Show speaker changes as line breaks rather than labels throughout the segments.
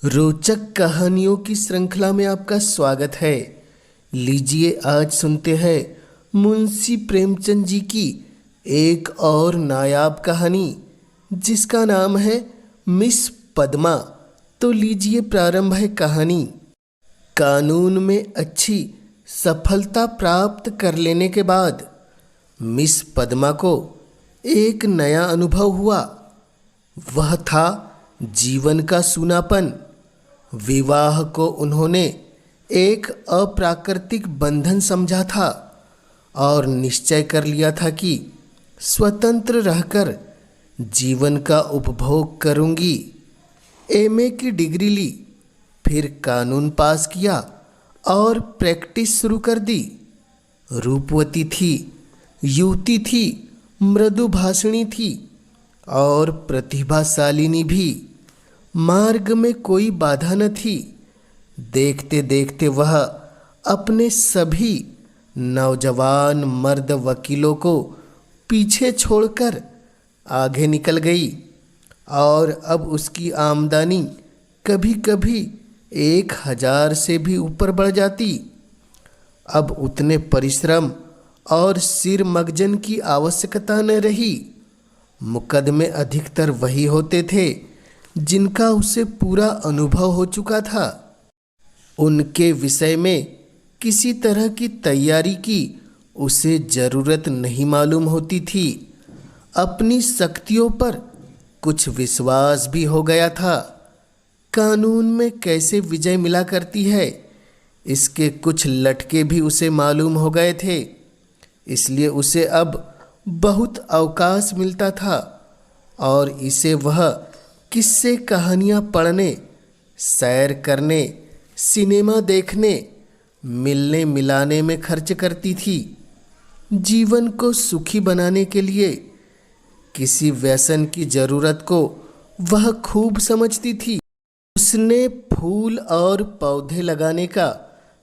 रोचक कहानियों की श्रृंखला में आपका स्वागत है। लीजिए आज सुनते हैं मुंशी प्रेमचंद जी की एक और नायाब कहानी जिसका नाम है मिस पद्मा। तो लीजिए प्रारंभ है कहानी। कानून में अच्छी सफलता प्राप्त कर लेने के बाद मिस पद्मा को एक नया अनुभव हुआ। वह था जीवन का सूनापन। विवाह को उन्होंने एक अप्राकृतिक बंधन समझा था और निश्चय कर लिया था कि स्वतंत्र रहकर जीवन का उपभोग करूंगी। एमए की डिग्री ली, फिर कानून पास किया और प्रैक्टिस शुरू कर दी। रूपवती थी, युवती थी, मृदुभाषिणी थी और प्रतिभाशालिनी भी। मार्ग में कोई बाधा न थी। देखते देखते वह अपने सभी नौजवान मर्द वकीलों को पीछे छोड़कर आगे निकल गई और अब उसकी आमदनी कभी कभी 1000 से भी ऊपर बढ़ जाती। अब उतने परिश्रम और सिर मगजन की आवश्यकता न रही। मुकदमे अधिकतर वही होते थे जिनका उसे पूरा अनुभव हो चुका था। उनके विषय में किसी तरह की तैयारी की उसे जरूरत नहीं मालूम होती थी। अपनी शक्तियों पर कुछ विश्वास भी हो गया था। कानून में कैसे विजय मिला करती है इसके कुछ लटके भी उसे मालूम हो गए थे। इसलिए उसे अब बहुत अवकाश मिलता था और इसे वह किस्से कहानियाँ पढ़ने, सैर करने, सिनेमा देखने, मिलने मिलाने में खर्च करती थी। जीवन को सुखी बनाने के लिए किसी व्यसन की जरूरत को वह खूब समझती थी। उसने फूल और पौधे लगाने का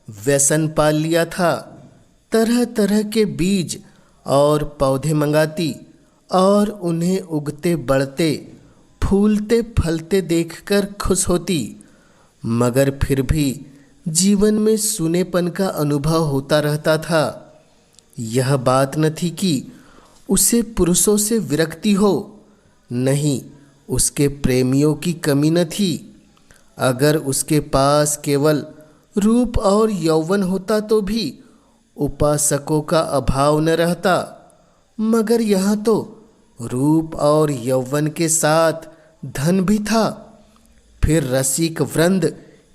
व्यसन पाल लिया था। तरह तरह के बीज और पौधे मंगाती और उन्हें उगते बढ़ते फूलते फलते देखकर खुश होती। मगर फिर भी जीवन में सूनेपन का अनुभव होता रहता था। यह बात न थी कि उसे पुरुषों से विरक्ति हो, नहीं, उसके प्रेमियों की कमी न थी। अगर उसके पास केवल रूप और यौवन होता तो भी उपासकों का अभाव न रहता। मगर यहाँ तो रूप और यौवन के साथ धन भी था। फिर रसिक वृंद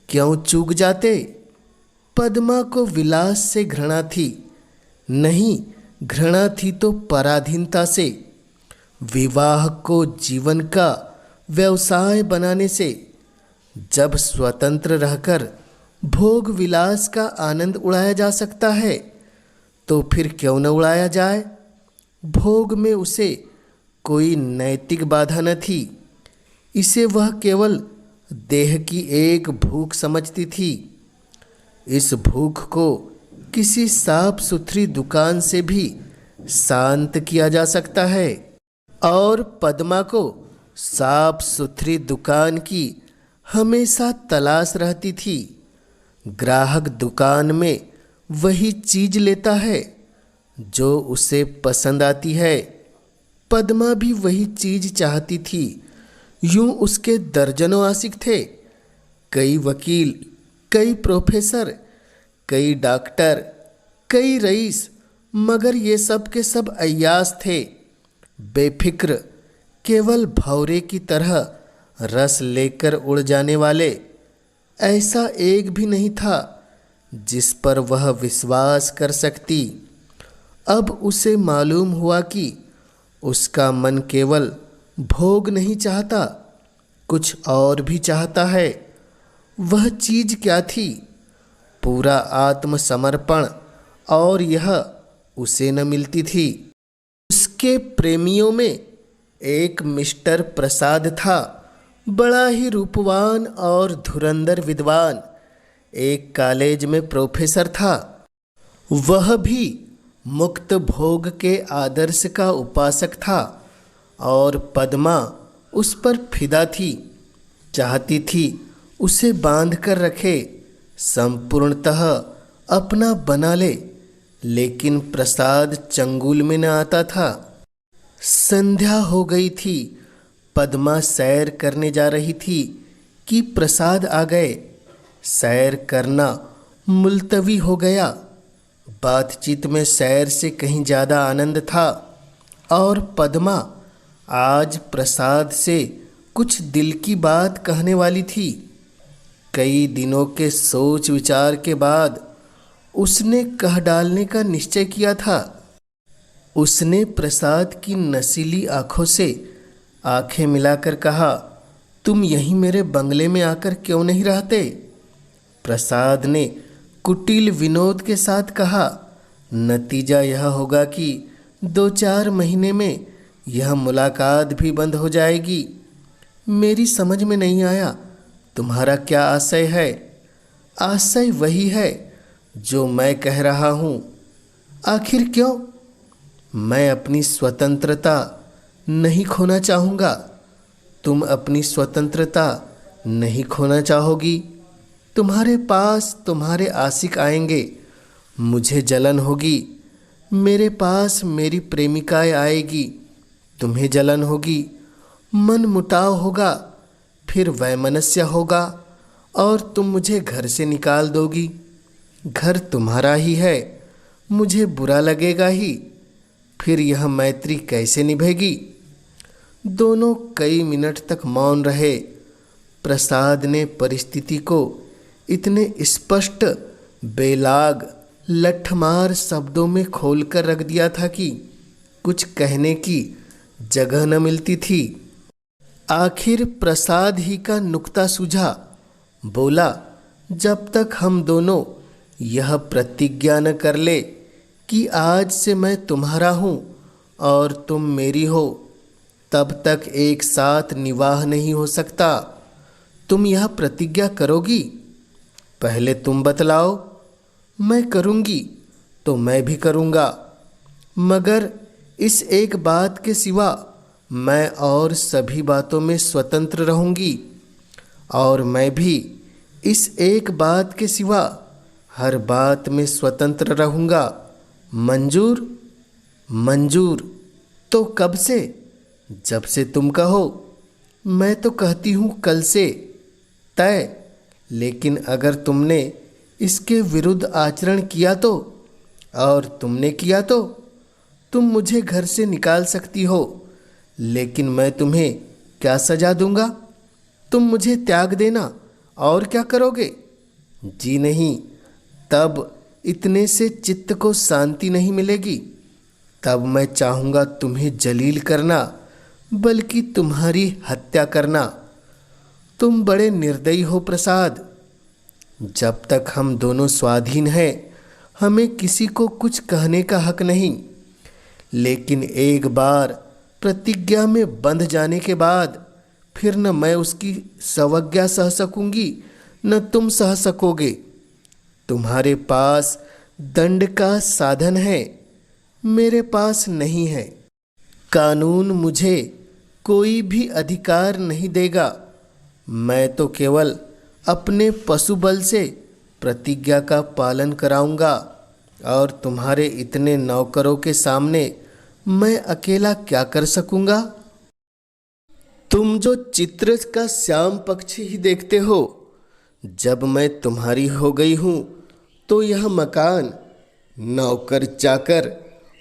क्यों चूक जाते। पद्मा को विलास से घृणा थी, नहीं, घृणा थी तो पराधीनता से। विवाह को जीवन का व्यवसाय बनाने से। जब स्वतंत्र रहकर भोग विलास का आनंद उड़ाया जा सकता है तो फिर क्यों न उड़ाया जाए। भोग में उसे कोई नैतिक बाधा न थी। इसे वह केवल देह की एक भूख समझती थी। इस भूख को किसी साफ सुथरी दुकान से भी शांत किया जा सकता है और पद्मा को साफ सुथरी दुकान की हमेशा तलाश रहती थी। ग्राहक दुकान में वही चीज लेता है जो उसे पसंद आती है। पद्मा भी वही चीज चाहती थी। यूं उसके दर्जनों आशिक थे। कई वकील, कई प्रोफेसर, कई डॉक्टर, कई रईस, मगर ये सब के सब अय्याश थे, बेफिक्र, केवल भौरे की तरह रस लेकर उड़ जाने वाले। ऐसा एक भी नहीं था जिस पर वह विश्वास कर सकती। अब उसे मालूम हुआ कि उसका मन केवल भोग नहीं चाहता, कुछ और भी चाहता है। वह चीज क्या थी? पूरा आत्मसमर्पण, और यह उसे न मिलती थी। उसके प्रेमियों में एक मिस्टर प्रसाद था, बड़ा ही रूपवान और धुरंधर विद्वान। एक कॉलेज में प्रोफेसर था। वह भी मुक्त भोग के आदर्श का उपासक था और पद्मा उस पर फिदा थी। चाहती थी उसे बांध कर रखे, संपूर्णतः अपना बना ले, लेकिन प्रसाद चंगुल में न आता था। संध्या हो गई थी। पद्मा सैर करने जा रही थी कि प्रसाद आ गए। सैर करना मुलतवी हो गया। बातचीत में सैर से कहीं ज़्यादा आनंद था और पद्मा आज प्रसाद से कुछ दिल की बात कहने वाली थी। कई दिनों के सोच विचार के बाद उसने कह डालने का निश्चय किया था। उसने प्रसाद की नसीली आंखों से आंखें मिलाकर कहा, तुम यहीं मेरे बंगले में आकर क्यों नहीं रहते? प्रसाद ने कुटिल विनोद के साथ कहा, नतीजा यह होगा कि 2-4 महीने में यह मुलाकात भी बंद हो जाएगी। मेरी समझ में नहीं आया तुम्हारा क्या आशय है? आशय वही है जो मैं कह रहा हूँ। आखिर क्यों? मैं अपनी स्वतंत्रता नहीं खोना चाहूँगा। तुम अपनी स्वतंत्रता नहीं खोना चाहोगी। तुम्हारे पास तुम्हारे आशिक आएंगे, मुझे जलन होगी। मेरे पास मेरी प्रेमिकाएं आएगी, तुम्हें जलन होगी। मन मुटाव होगा, फिर वैमनस्य होगा और तुम मुझे घर से निकाल दोगी। घर तुम्हारा ही है, मुझे बुरा लगेगा ही। फिर यह मैत्री कैसे निभेगी? दोनों कई मिनट तक मौन रहे। प्रसाद ने परिस्थिति को इतने स्पष्ट, बेलाग, लठमार शब्दों में खोलकर रख दिया था कि कुछ कहने की जगह न मिलती थी। आखिर प्रसाद ही का नुक्ता सूझा। बोला, जब तक हम दोनों यह प्रतिज्ञा न कर ले कि आज से मैं तुम्हारा हूँ और तुम मेरी हो, तब तक एक साथ निवाह नहीं हो सकता। तुम यह प्रतिज्ञा करोगी? पहले तुम बतलाओ। मैं करूँगी तो मैं भी करूँगा, मगर इस एक बात के सिवा मैं और सभी बातों में स्वतंत्र रहूँगी। और मैं भी इस एक बात के सिवा हर बात में स्वतंत्र रहूँगा। मंजूर? मंजूर। तो कब से? जब से तुम कहो। मैं तो कहती हूँ कल से। तय? लेकिन अगर तुमने इसके विरुद्ध आचरण किया तो? और तुमने किया तो? तुम मुझे घर से निकाल सकती हो, लेकिन मैं तुम्हें क्या सजा दूंगा? तुम मुझे त्याग देना और क्या करोगे? जी नहीं, तब इतने से चित्त को शांति नहीं मिलेगी। तब मैं चाहूँगा तुम्हें जलील करना, बल्कि तुम्हारी हत्या करना। तुम बड़े निर्दयी हो प्रसाद। जब तक हम दोनों स्वाधीन हैं, हमें किसी को कुछ कहने का हक नहीं। लेकिन एक बार प्रतिज्ञा में बंध जाने के बाद फिर न मैं उसकी सवज्ञा सह सकूंगी, न तुम सह सकोगे। तुम्हारे पास दंड का साधन है, मेरे पास नहीं है। कानून मुझे कोई भी अधिकार नहीं देगा। मैं तो केवल अपने पशुबल से प्रतिज्ञा का पालन कराऊंगा, और तुम्हारे इतने नौकरों के सामने मैं अकेला क्या कर सकूंगा? तुम जो चित्र का श्याम पक्ष ही देखते हो, जब मैं तुम्हारी हो गई हूँ तो यह मकान, नौकर चाकर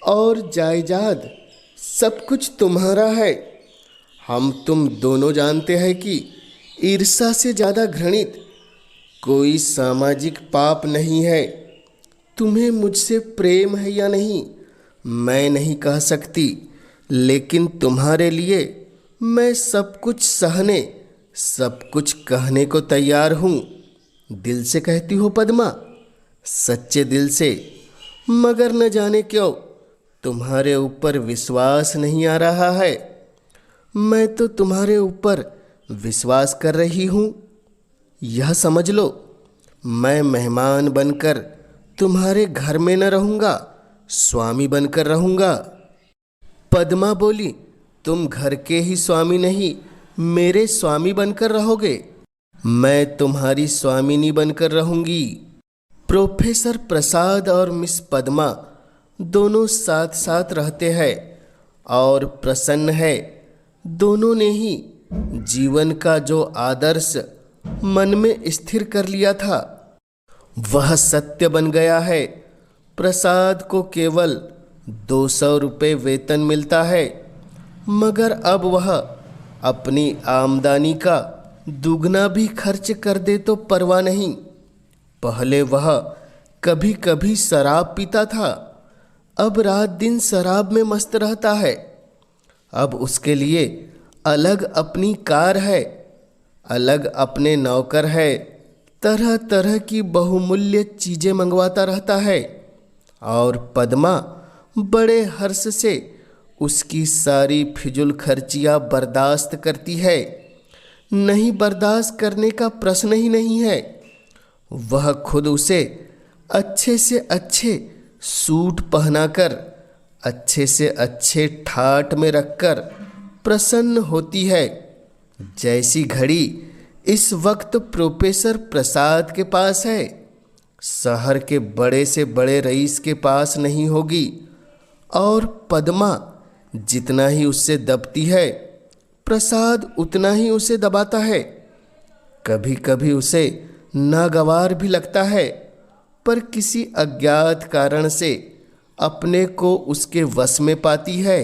और जायदाद सब कुछ तुम्हारा है। हम तुम दोनों जानते हैं कि ईर्ष्या से ज़्यादा घृणित कोई सामाजिक पाप नहीं है। तुम्हें मुझसे प्रेम है या नहीं, मैं नहीं कह सकती, लेकिन तुम्हारे लिए मैं सब कुछ सहने, सब कुछ कहने को तैयार हूँ। दिल से कहती हो पद्मा, सच्चे दिल से। मगर न जाने क्यों तुम्हारे ऊपर विश्वास नहीं आ रहा है। मैं तो तुम्हारे ऊपर विश्वास कर रही हूँ। यह समझ लो, मैं मेहमान बनकर तुम्हारे घर में न रहूँगा, स्वामी बनकर रहूँगा। पद्मा बोली, तुम घर के ही स्वामी नहीं, मेरे स्वामी बनकर रहोगे। मैं तुम्हारी स्वामिनी बनकर रहूंगी। प्रोफेसर प्रसाद और मिस पद्मा दोनों साथ साथ रहते हैं और प्रसन्न है। दोनों ने ही जीवन का जो आदर्श मन में स्थिर कर लिया था वह सत्य बन गया है। प्रसाद को केवल 200 रुपये वेतन मिलता है, मगर अब वह अपनी आमदनी का दुगना भी खर्च कर दे तो परवाह नहीं। पहले वह कभी कभी शराब पीता था, अब रात दिन शराब में मस्त रहता है। अब उसके लिए अलग अपनी कार है, अलग अपने नौकर है, तरह तरह की बहुमूल्य चीज़ें मंगवाता रहता है और पद्मा बड़े हर्ष से उसकी सारी फिजूल खर्चियाँ बर्दाश्त करती है। नहीं बर्दाश्त करने का प्रश्न ही नहीं है। वह खुद उसे अच्छे से अच्छे सूट पहनाकर, अच्छे से अच्छे ठाठ में रखकर प्रसन्न होती है। जैसी घड़ी इस वक्त प्रोफेसर प्रसाद के पास है, शहर के बड़े से बड़े रईस के पास नहीं होगी। और पद्मा जितना ही उससे दबती है, प्रसाद उतना ही उसे दबाता है। कभी कभी उसे नागवार भी लगता है, पर किसी अज्ञात कारण से अपने को उसके वश में पाती है।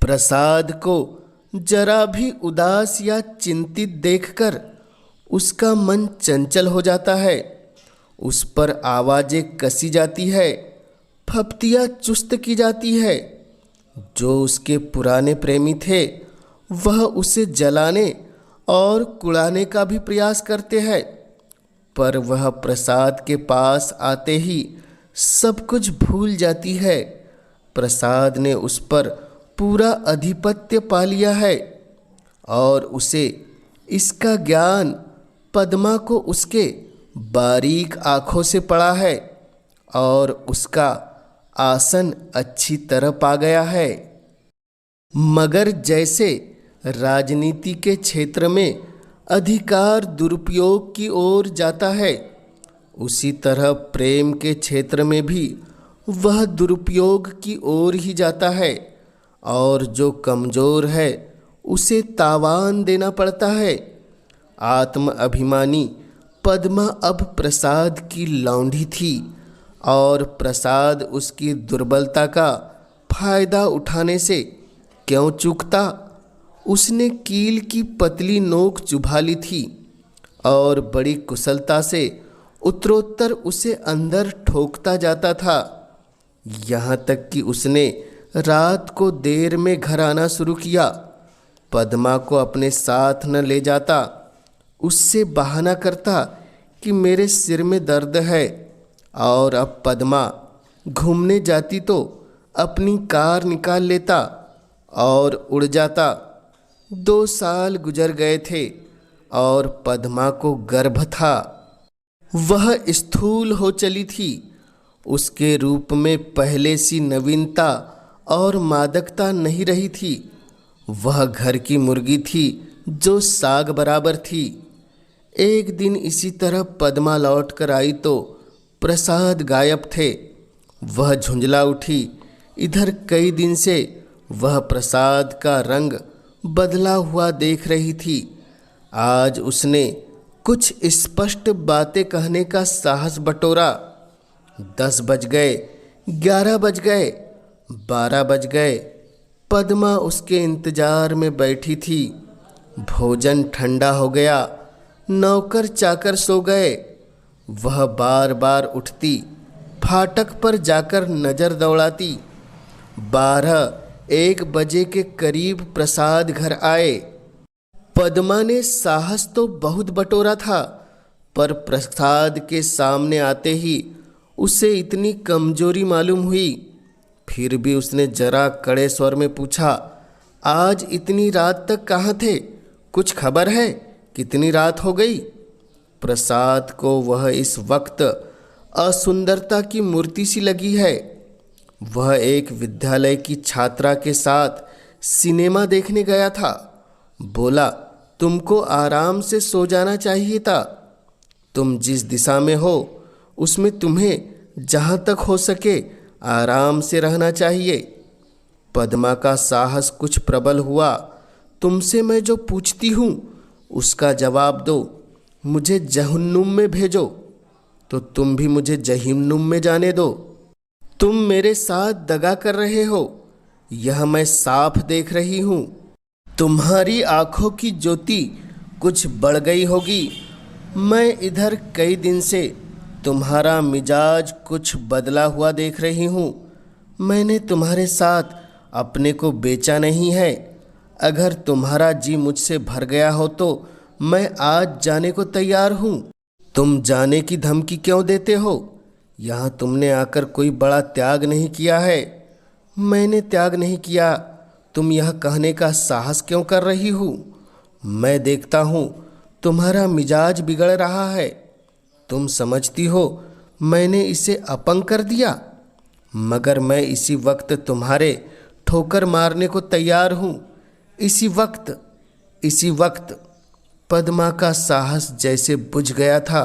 प्रसाद को जरा भी उदास या चिंतित देखकर उसका मन चंचल हो जाता है। उस पर आवाज़ें कसी जाती है, फप्तियाँ चुस्त की जाती है। जो उसके पुराने प्रेमी थे वह उसे जलाने और कुड़ाने का भी प्रयास करते हैं, पर वह प्रसाद के पास आते ही सब कुछ भूल जाती है। प्रसाद ने उस पर पूरा अधिपत्य पा लिया है और उसे इसका ज्ञान पद्मा को उसके बारीक आँखों से पड़ा है और उसका आसन अच्छी तरह पा गया है। मगर जैसे राजनीति के क्षेत्र में अधिकार दुरुपयोग की ओर जाता है, उसी तरह प्रेम के क्षेत्र में भी वह दुरुपयोग की ओर ही जाता है और जो कमज़ोर है उसे तावान देना पड़ता है। आत्म अभिमानी पद्मा अब प्रसाद की लौंडी थी और प्रसाद उसकी दुर्बलता का फायदा उठाने से क्यों चूकता। उसने कील की पतली नोक चुभा ली थी और बड़ी कुशलता से उत्तरोत्तर उसे अंदर ठोकता जाता था। यहाँ तक कि उसने रात को देर में घर आना शुरू किया। पद्मा को अपने साथ न ले जाता, उससे बहाना करता कि मेरे सिर में दर्द है, और अब पद्मा घूमने जाती तो अपनी कार निकाल लेता और उड़ जाता। 2 साल गुजर गए थे और पद्मा को गर्भ था। वह स्थूल हो चली थी। उसके रूप में पहले सी नवीनता और मादकता नहीं रही थी। वह घर की मुर्गी थी जो साग बराबर थी। एक दिन इसी तरह पद्मा लौट कर आई तो प्रसाद गायब थे। वह झुंझला उठी। इधर कई दिन से वह प्रसाद का रंग बदला हुआ देख रही थी। आज उसने कुछ स्पष्ट बातें कहने का साहस बटोरा। 10 बज गए, 11 बज गए, 12 बज गए। पद्मा उसके इंतजार में बैठी थी। भोजन ठंडा हो गया, नौकर चाकर सो गए। वह बार बार उठती, फाटक पर जाकर नज़र दौड़ाती। 12-1 बजे के करीब प्रसाद घर आए। पद्मा ने साहस तो बहुत बटोरा था, पर प्रसाद के सामने आते ही उसे इतनी कमजोरी मालूम हुई। फिर भी उसने जरा कड़े स्वर में पूछा, आज इतनी रात तक कहाँ थे? कुछ खबर है? कितनी रात हो गई? प्रसाद को वह इस वक्त असुंदरता की मूर्ति सी लगी है। वह एक विद्यालय की छात्रा के साथ सिनेमा देखने गया था। बोला, तुमको आराम से सो जाना चाहिए था। तुम जिस दिशा में हो उसमें तुम्हें जहाँ तक हो सके आराम से रहना चाहिए। पद्मा का साहस कुछ प्रबल हुआ। तुमसे मैं जो पूछती हूँ उसका जवाब दो। मुझे जहन्नुम में भेजो तो तुम भी मुझे जहिन्नुम में जाने दो। तुम मेरे साथ दगा कर रहे हो, यह मैं साफ देख रही हूँ। तुम्हारी आंखों की ज्योति कुछ बढ़ गई होगी। मैं इधर कई दिन से तुम्हारा मिजाज कुछ बदला हुआ देख रही हूँ। मैंने तुम्हारे साथ अपने को बेचा नहीं है। अगर तुम्हारा जी मुझसे भर गया हो तो मैं आज जाने को तैयार हूँ। तुम जाने की धमकी क्यों देते हो? यहाँ तुमने आकर कोई बड़ा त्याग नहीं किया है। मैंने त्याग नहीं किया, तुम यह कहने का साहस क्यों कर रही हो? मैं देखता हूँ तुम्हारा मिजाज बिगड़ रहा है। तुम समझती हो मैंने इसे अपंग कर दिया, मगर मैं इसी वक्त तुम्हारे ठोकर मारने को तैयार हूँ। इसी वक्त पद्मा का साहस जैसे बुझ गया था।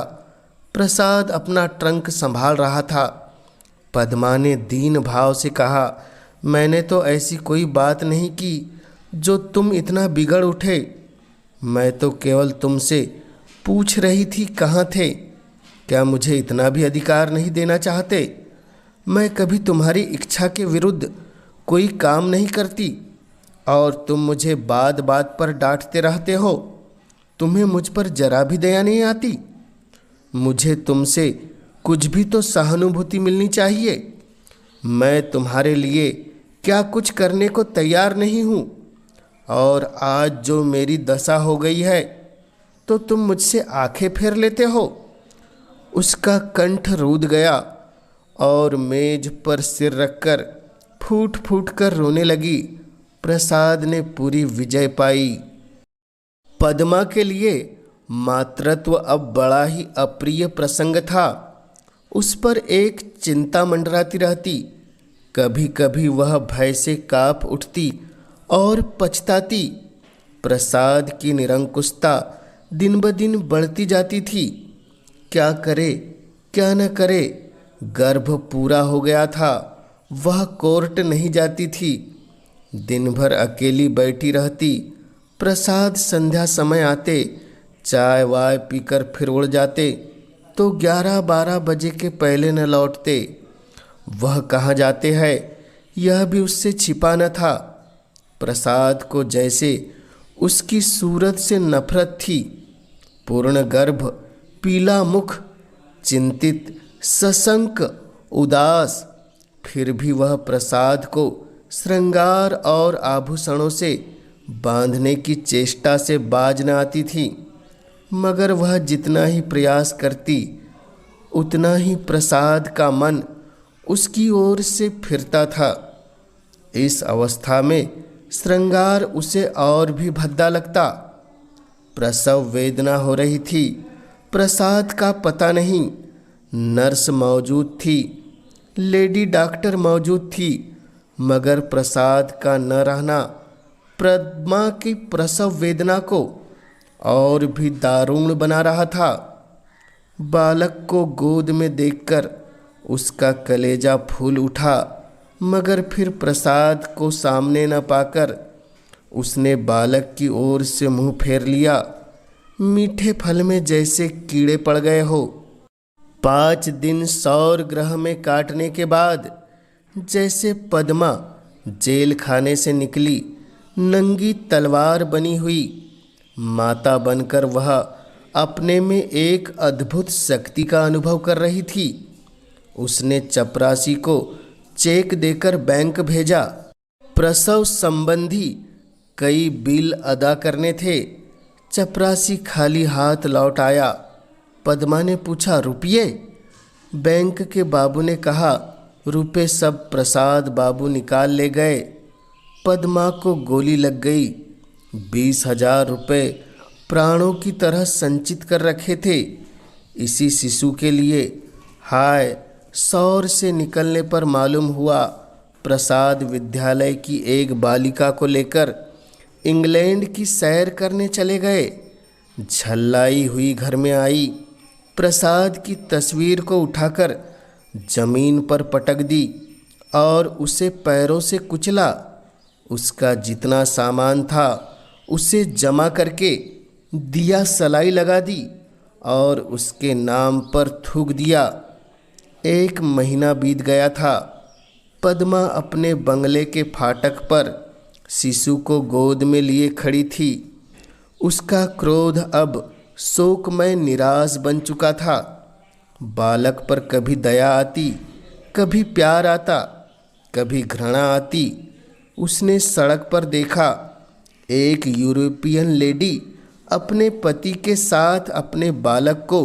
प्रसाद अपना ट्रंक संभाल रहा था। पद्मा ने दीन भाव से कहा, मैंने तो ऐसी कोई बात नहीं की जो तुम इतना बिगड़ उठे। मैं तो केवल तुमसे पूछ रही थी कहाँ थे। क्या मुझे इतना भी अधिकार नहीं देना चाहते? मैं कभी तुम्हारी इच्छा के विरुद्ध कोई काम नहीं करती और तुम मुझे बात बात पर डांटते रहते हो। तुम्हें मुझ पर जरा भी दया नहीं आती। मुझे तुमसे कुछ भी तो सहानुभूति मिलनी चाहिए। मैं तुम्हारे लिए क्या कुछ करने को तैयार नहीं हूँ, और आज जो मेरी दशा हो गई है तो तुम मुझसे आंखें फेर लेते हो। उसका कंठ रूद गया और मेज पर सिर रखकर फूट फूट कर रोने लगी। प्रसाद ने पूरी विजय पाई। पद्मा के लिए मातृत्व अब बड़ा ही अप्रिय प्रसंग था। उस पर एक चिंता मंडराती रहती। कभी कभी वह भय से काँप उठती और पछताती। प्रसाद की निरंकुशता दिन ब दिन बढ़ती जाती थी। क्या करे क्या न करे, गर्भ पूरा हो गया था। वह कोर्ट नहीं जाती थी, दिन भर अकेली बैठी रहती। प्रसाद संध्या समय आते, चाय वाय पीकर फिर उड़ जाते तो 11-12 बजे के पहले न लौटते। वह कहाँ जाते हैं यह भी उससे छिपा न था। प्रसाद को जैसे उसकी सूरत से नफरत थी। पूर्ण गर्भ, पीला मुख, चिंतित, सशंक, उदास, फिर भी वह प्रसाद को श्रृंगार और आभूषणों से बांधने की चेष्टा से बाज न आती थी। मगर वह जितना ही प्रयास करती उतना ही प्रसाद का मन उसकी ओर से फिरता था। इस अवस्था में श्रृंगार उसे और भी भद्दा लगता। प्रसव वेदना हो रही थी। प्रसाद का पता नहीं। नर्स मौजूद थी, लेडी डॉक्टर मौजूद थी, मगर प्रसाद का न रहना पद्मा की प्रसव वेदना को और भी दारुण बना रहा था। बालक को गोद में देखकर उसका कलेजा फूल उठा, मगर फिर प्रसाद को सामने न पाकर उसने बालक की ओर से मुंह फेर लिया। मीठे फल में जैसे कीड़े पड़ गए हो। 5 दिन सौर ग्रह में काटने के बाद जैसे पद्मा जेल खाने से निकली, नंगी तलवार बनी हुई, माता बनकर वह अपने में एक अद्भुत शक्ति का अनुभव कर रही थी। उसने चपरासी को चेक देकर बैंक भेजा। प्रसव संबंधी कई बिल अदा करने थे। चपरासी खाली हाथ लौट आया। पद्मा ने पूछा, रुपये? बैंक के बाबू ने कहा, रुपये सब प्रसाद बाबू निकाल ले गए। पद्मा को गोली लग गई। 20,000 रुपये प्राणों की तरह संचित कर रखे थे इसी शिशु के लिए। हाय, सौर से निकलने पर मालूम हुआ प्रसाद विद्यालय की एक बालिका को लेकर इंग्लैंड की सैर करने चले गए। झल्लाई हुई घर में आई, प्रसाद की तस्वीर को उठाकर जमीन पर पटक दी और उसे पैरों से कुचला। उसका जितना सामान था उसे जमा करके दिया सलाई लगा दी और उसके नाम पर थूक दिया। 1 महीना बीत गया था। पद्मा अपने बंगले के फाटक पर शिशु को गोद में लिए खड़ी थी। उसका क्रोध अब शोकमय निराश बन चुका था। बालक पर कभी दया आती, कभी प्यार आता, कभी घृणा आती। उसने सड़क पर देखा, एक यूरोपियन लेडी अपने पति के साथ अपने बालक को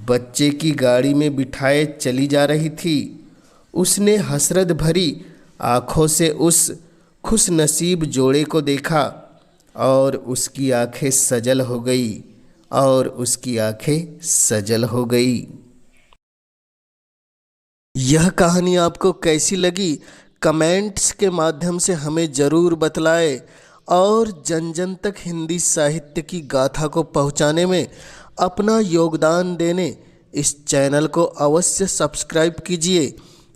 बच्चे की गाड़ी में बिठाए चली जा रही थी। उसने हसरत भरी आँखों से उस खुशनसीब जोड़े को देखा और उसकी आंखें सजल हो गई। यह कहानी आपको कैसी लगी कमेंट्स के माध्यम से हमें ज़रूर बतलाएं और जन जन तक हिंदी साहित्य की गाथा को पहुंचाने में अपना योगदान देने इस चैनल को अवश्य सब्सक्राइब कीजिए,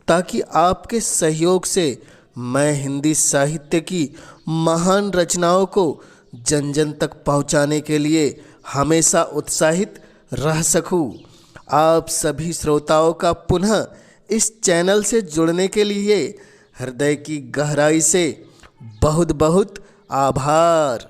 ताकि आपके सहयोग से मैं हिंदी साहित्य की महान रचनाओं को जन जन तक पहुंचाने के लिए हमेशा उत्साहित रह सकूं। आप सभी श्रोताओं का पुनः इस चैनल से जुड़ने के लिए हृदय की गहराई से बहुत बहुत आभार।